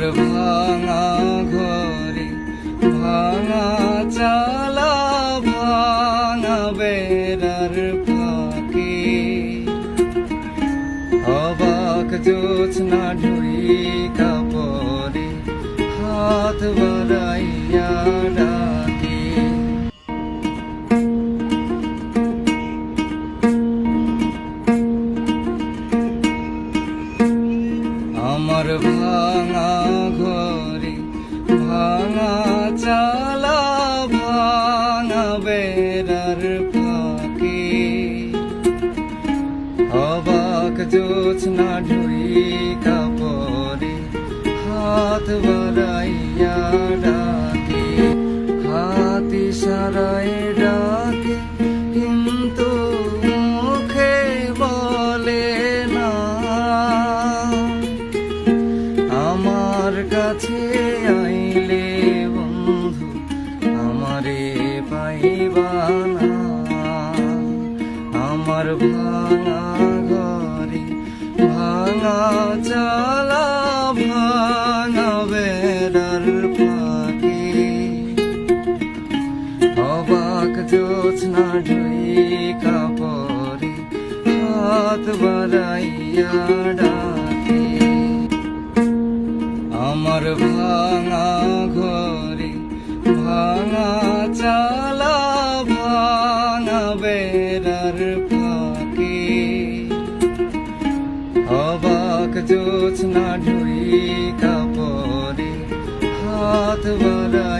আমার ভাঙা ঘরে ভাঙা চালা ভাঙা বেড়ার ফাঁকে অবাক জোছনা ঢুই কাপড়ে হাত বাড়াইয়া ডাকে। আমার ভাঙা ঘরে ভাঙা চালা ভাঙা বেড়ার ফাঁকে অবাক জোছনা ঢুই কাপড়ে হাত বাড়াইয়া ডাকে। হাত ইশারায় ডাকে কিন্তু মুখে বলে না আমার কাছে আইলে বন্ধু আমারে পাইবা না। আমার ভাঙা ঘরে ভাঙা চালা ভাঙা বেড়ার ফাঁকে অবাক জোছনা ঢুই কাপড়ে হাত বাড়াইয়া ডাকে। আমার ভাঙা ঘরে ভাঙা চালা ভাঙা বেড়ার ফাঁকে অবাক জোছনা ঢুই কাপড়ে হাত বাড়াইয়া